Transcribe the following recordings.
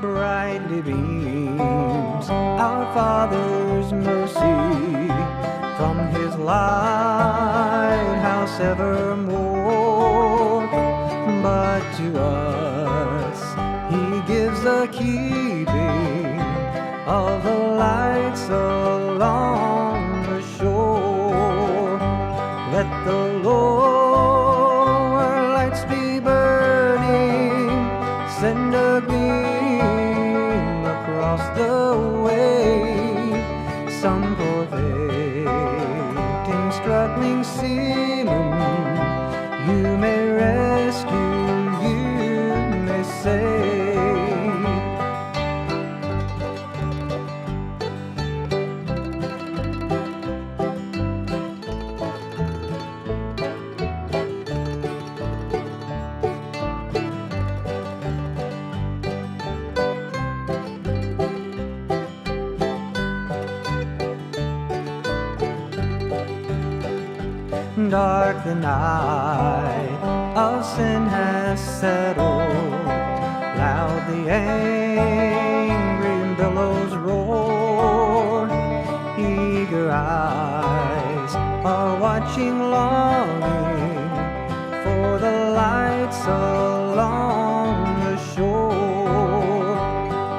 brightly beams our Father's mercy from His lighthouse evermore. But to us He gives the keeping of the lights along the shore. Let the lower lights be burning, send a gleam across the wave. Some poor fainting, struggling seaman you may rescue, you may save. Dark the night of sin has settled, loud the angry billows roar. Eager eyes are watching, longing for the lights along the shore.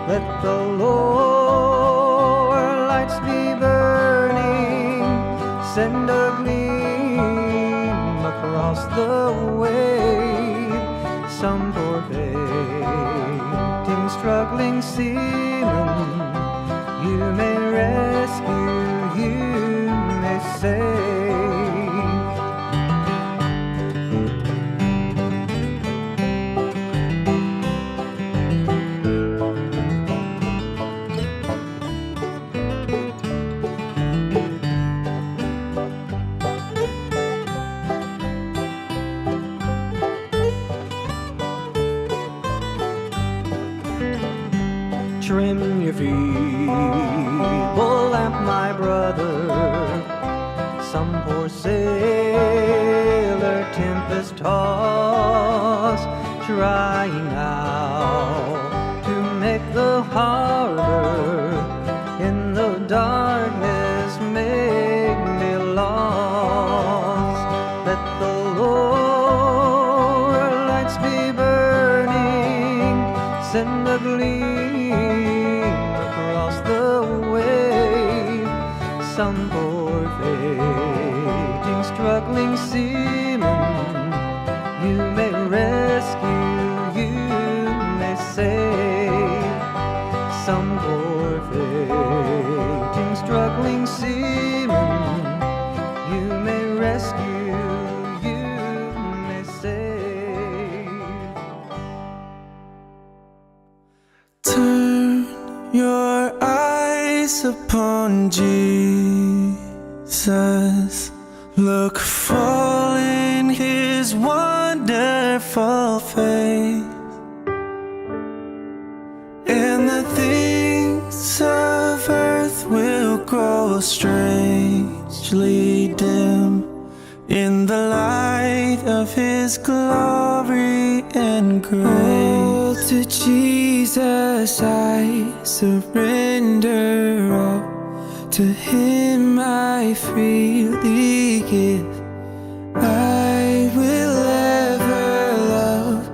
Let the lower lights be burning, send a gleam across the wave. Some poor fainting, struggling seaman you may rescue, you may save. Trim your feeble lamp, my brother. Some poor sailor tempest tossed, trying now to make the harbor in the darkness make me lost. Let the lower lights be burning, send a gleam across the wave. Some poor fainting, struggling seaman you may rescue, you may save. Some poor fainting, struggling seaman you may rescue, you may save. Turn your eyes upon Jesus, look full in His wonderful face, and the things of earth will grow strangely dim in the light of His glory and grace. Oh, to Jesus I surrender all, to Him I freely give. I will ever love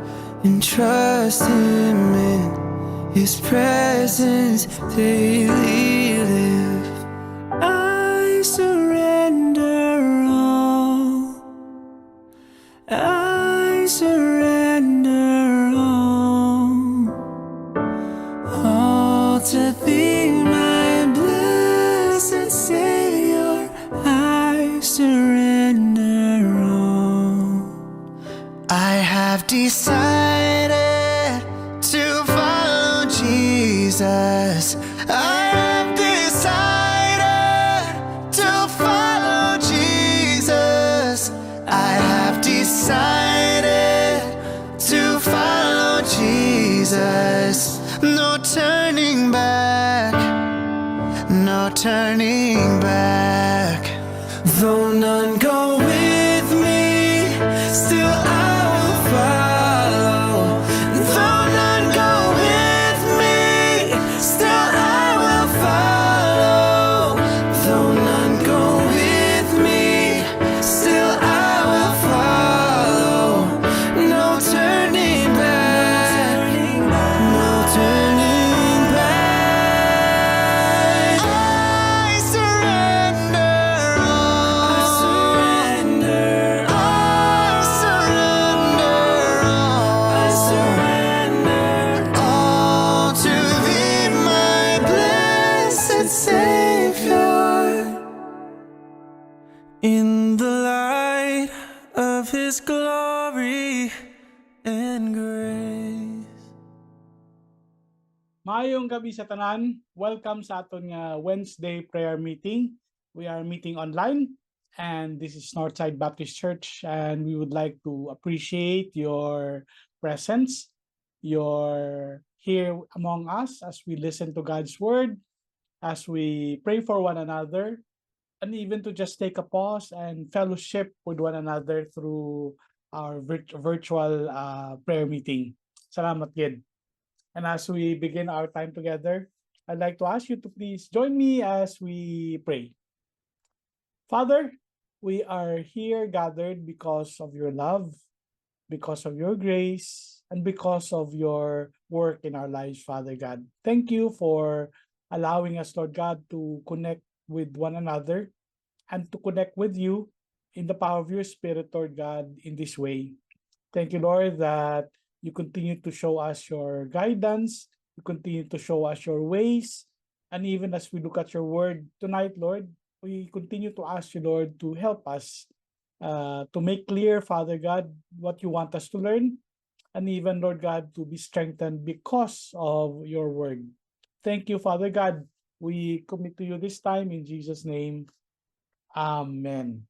and trust Him in His presence daily live. I surrender all, I surrender all to Thee, my blessed Savior. I surrender all. I have decided to follow Jesus. I have decided to follow Jesus. I have decided to follow Jesus. No turning back, no turning back. Though none go with me, still I will follow. Though none go with me, Maayong gabi sa tanan. Welcome sa aton nga Wednesday prayer meeting. We are meeting online and this is Northside Baptist Church and we would like to appreciate your presence. You're here among us as we listen to God's word, as we pray for one another, and even to just take a pause and fellowship with one another through our virtual prayer meeting. Salamat, Gid. And as we begin our time together, I'd like to ask you to please join me as we pray. Father, we are here gathered because of your love, because of your grace, and because of your work in our lives, Father God. Thank you for allowing us, Lord God, to connect with one another and to connect with you in the power of your Spirit, Lord God, in this way. Thank you, Lord, that you continue to show us your guidance, you continue to show us your ways, and even as we look at your word tonight, Lord, we continue to ask you, Lord, to help us to make clear, Father God, what you want us to learn, and even, Lord God, to be strengthened because of your word. Thank you, Father God. We commit to you this time in Jesus' name. Amen.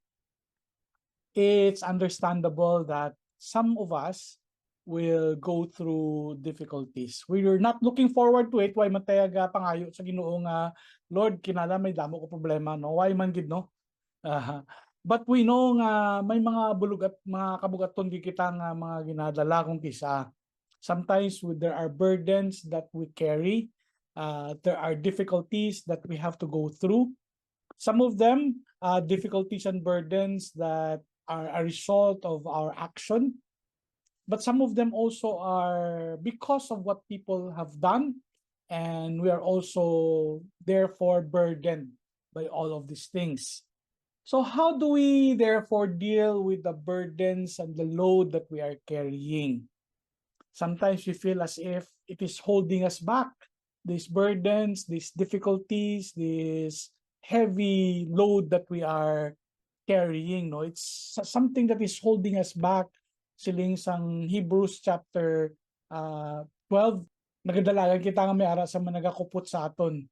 It's understandable that some of us will go through difficulties. We're not looking forward to it. Why man tayaga pangayo sa Ginoo nga, Lord, kinala may damo ko problema, no? Why man gid, no? But we know nga may mga bulog at mga kabugaton gid kita nga mga ginadala kung kisa. Sometimes there are burdens that we carry. There are difficulties that we have to go through. Some of them, difficulties and burdens that are a result of our action, but some of them also are because of what people have done, and we are also therefore burdened by all of these things. So how do we therefore deal with the burdens and the load that we are carrying? Sometimes we feel as if it is holding us back. These burdens, these difficulties, this heavy load that we are carrying, no? It's something that is holding us back. Siling sang Hebrews chapter 12, nagadalagan kita nga may ara sa managakupot sa aton.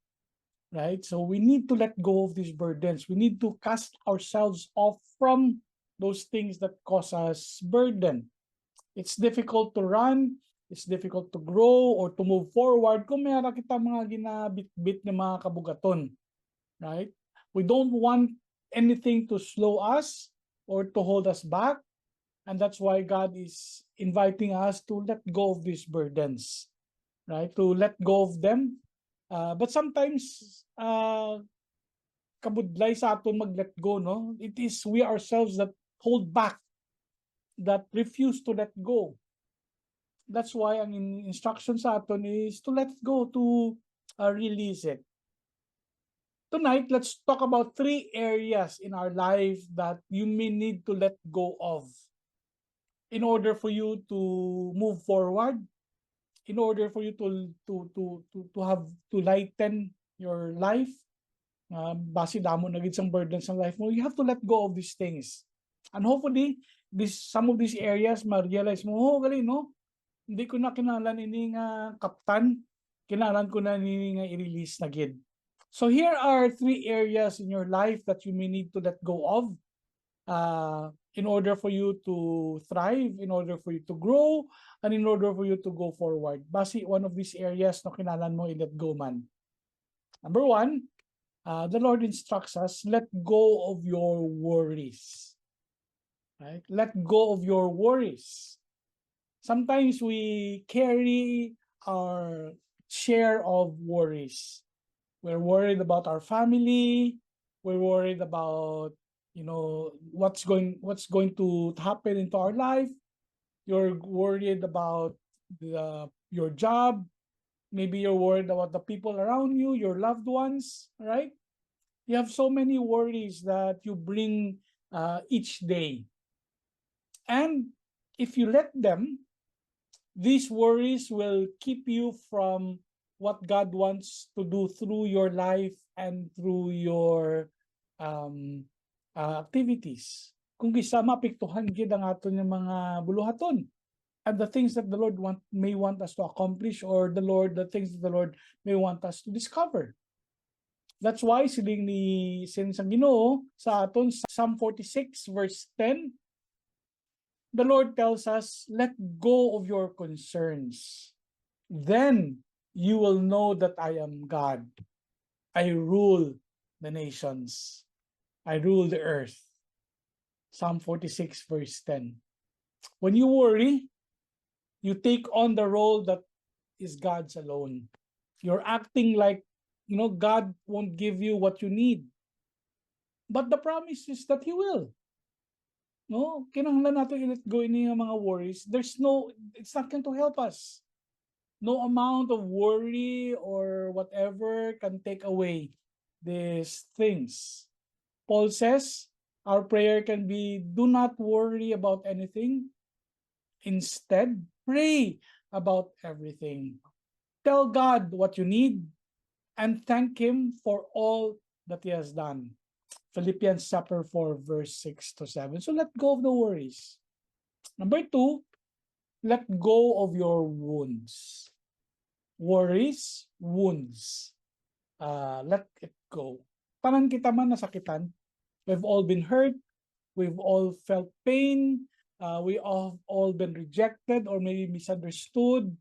Right? So we need to let go of these burdens. We need to cast ourselves off from those things that cause us burden. It's difficult to run, it's difficult to grow or to move forward kung may ara kita mga ginabit-bit ng mga kabugaton. Right? We don't want anything to slow us or to hold us back. And that's why God is inviting us to let go of these burdens, right? To let go of them. But sometimes, kabudlay sa aton mag-let go, no? It is we ourselves that hold back, that refuse to let go. That's why ang instruction sa aton is to let go, to release it. Tonight, let's talk about 3 areas in our life that you may need to let go of in order for you to move forward, in order for you to lighten your life. Base damo na gid sang burdens ng life mo, you have to let go of these things. And hopefully, some of these areas ma-realize mo, oh, gali, no? Hindi ko na kinalan ini nga kaptan, kinalan ko na ini nga i-release na gid. So here are 3 areas in your life that you may need to let go of in order for you to thrive, in order for you to grow, and in order for you to go forward. Basi one of these areas na kinalan mo in let go man. Number 1, the Lord instructs us, let go of your worries. Right? Let go of your worries. Sometimes we carry our share of worries. We're worried about our family. We're worried about, what's going to happen into our life. You're worried about your job. Maybe you're worried about the people around you, your loved ones, right? You have so many worries that you bring each day. And if you let them, these worries will keep you from what God wants to do through your life and through your activities. Kung gisa mapiktuhan gid ang aton yung mga buluhaton. and the things that the Lord may want us to accomplish, or the things that the Lord may want us to discover. That's why siling ni Sinsang Ginoo sa aton Psalm 46 verse 10, the Lord tells us, let go of your concerns. Then you will know that I am God. I rule the nations. I rule the earth. Psalm 46 verse 10. When you worry, you take on the role that is God's alone. You're acting like, God won't give you what you need. But the promise is that He will. No, kinahanglan natin i-let go ini mga worries. It's not going to help us. No amount of worry or whatever can take away these things. Paul says, our prayer can be, do not worry about anything. Instead, pray about everything. Tell God what you need and thank Him for all that He has done. Philippians chapter 4, verse 6 to 7. So let go of the worries. Number 2, let go of your wounds. Worries, wounds. Let it go. Tanan kita man nasakitan. We've all been hurt. We've all felt pain. We have all been rejected or maybe misunderstood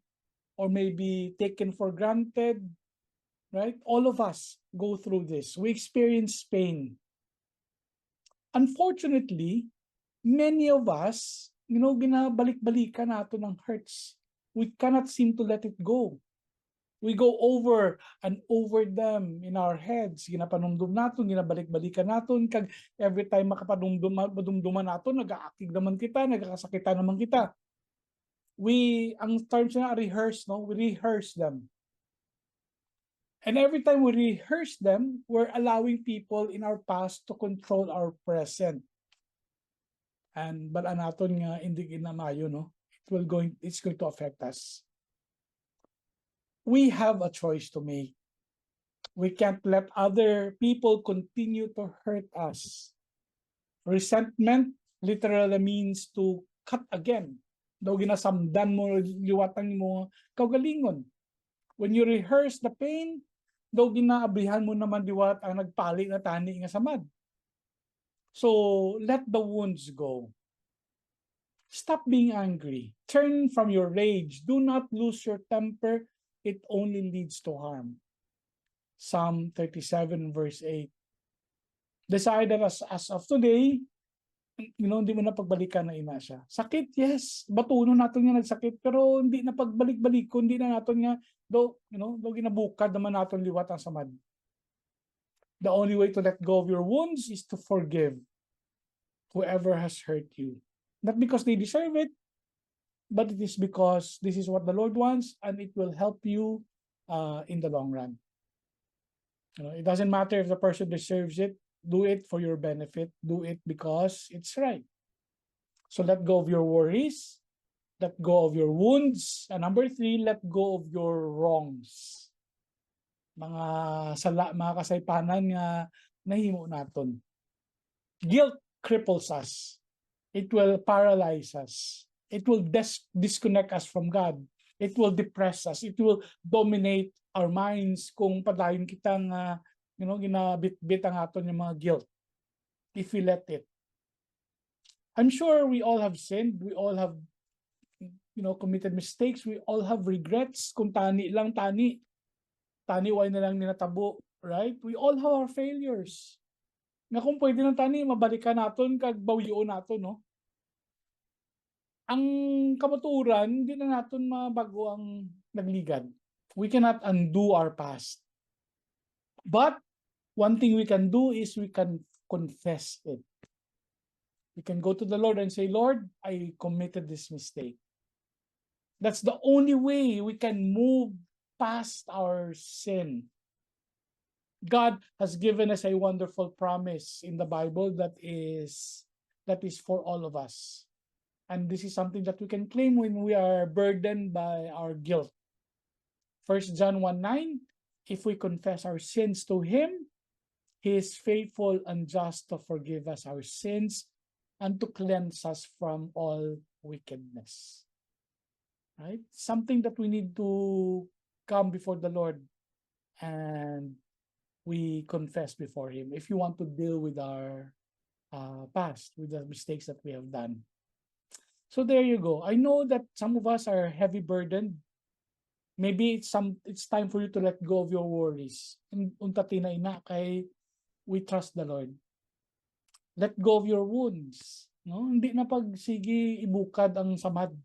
or maybe taken for granted. Right? All of us go through this. We experience pain. Unfortunately, many of us, ginabalik-balikan nato ng hurts. We cannot seem to let it go. We go over and over them in our heads. Ginapanumdum naton, ginabalik-balikan naton, kag every time madumduman naton, nag-aakig naman kita, nagkakasakita naman kita. Ang terms na rehearse, no? We rehearse them. And every time we rehearse them, we're allowing people in our past to control our present. And bala naton nga hindi ginamayo, no? It's going to affect us. We have a choice to make. We can't let other people continue to hurt us. Resentment literally means to cut again. Daw ginasamdan mo, liwatan mo, kaugalingon. When you rehearse the pain, daw ginaabrihan mo naman diwat ang nagpali na tani nga samad. So, let the wounds go. Stop being angry. Turn from your rage. Do not lose your temper. It only leads to harm. Psalm 37 verse 8. Decide that as of today, hindi mo na pagbalikan na ina siya. Sakit, yes. Batuno natin nga nagsakit, pero hindi na pagbalik-balik, hindi na natin nga, daw ginabukad naman natin liwat ang samad. The only way to let go of your wounds is to forgive whoever has hurt you. Not because they deserve it, but it is because this is what the Lord wants, and it will help you in the long run. It doesn't matter if the person deserves it. Do it for your benefit. Do it because it's right. So let go of your worries. Let go of your wounds. And number 3, let go of your wrongs. Mga kasaypanan nga nahimo naton. Guilt cripples us. It will paralyze us. It will disconnect us from God. It will depress us. It will dominate our minds kung padayon kitang ginabit-bit ang aton yung mga guilt if we let it. I'm sure we all have sinned. We all have committed mistakes. We all have regrets. Kung tani why na lang ninatabo, right? We all have our failures. Nga kung pwede ng tani, mabalikan naton kag bawyon naton, no? Ang kamaturan, hindi na naton mabago ang nagligad. We cannot undo our past. But one thing we can do is we can confess it. We can go to the Lord and say, Lord, I committed this mistake. That's the only way we can move past our sin. God has given us a wonderful promise in the Bible that is for all of us. And this is something that we can claim when we are burdened by our guilt. 1 John 1:9, if we confess our sins to Him, He is faithful and just to forgive us our sins and to cleanse us from all wickedness. right? Something that we need to come before the Lord and we confess before Him if you want to deal with our past, with the mistakes that we have done. So there you go. I know that some of us are heavy burdened. Maybe it's time for you to let go of your worries. Unta ina kay we trust the Lord. Let go of your wounds. No, hindi na sige ibukad ang samad.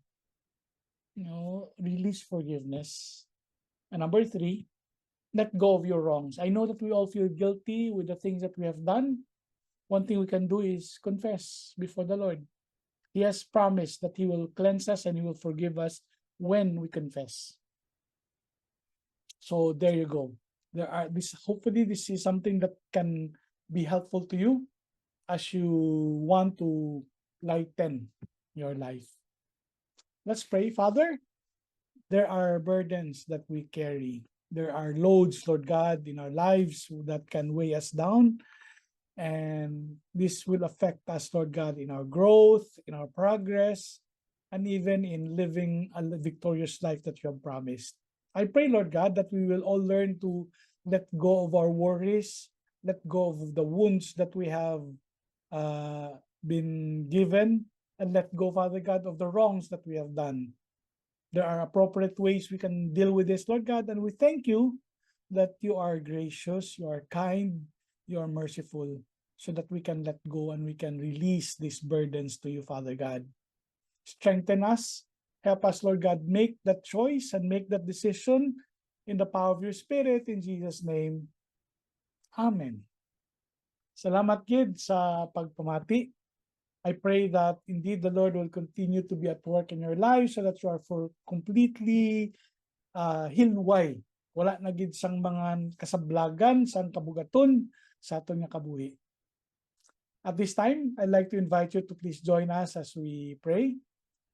Release forgiveness. And number 3, let go of your wrongs. I know that we all feel guilty with the things that we have done. One thing we can do is confess before the Lord. He has promised that He will cleanse us and He will forgive us when we confess. So there you go. Hopefully this is something that can be helpful to you as you want to lighten your life. Let's pray. Father, there are burdens that we carry. There are loads, Lord God, in our lives that can weigh us down. And this will affect us, Lord God, in our growth, in our progress, and even in living a victorious life that you have promised. I pray, Lord God, that we will all learn to let go of our worries, let go of the wounds that we have been given, and let go, Father God, of the wrongs that we have done. There are appropriate ways we can deal with this, Lord God, and we thank you that you are gracious, you are kind, you are merciful, so that we can let go and we can release these burdens to you, Father God. Strengthen us. Help us, Lord God, make that choice and make that decision in the power of your Spirit. In Jesus' name, Amen. Salamat, kids, sa pagpamati. I pray that indeed the Lord will continue to be at work in your life so that you are for completely hilway. Wala na gid sang mga kasablagan, sang kabugaton sa aton nga kabuhi. At this time, I'd like to invite you to please join us as we pray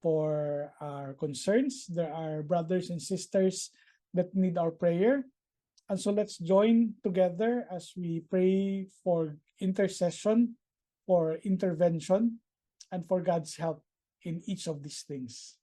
for our concerns. There are brothers and sisters that need our prayer. And so let's join together as we pray for intercession, for intervention, and for God's help in each of these things.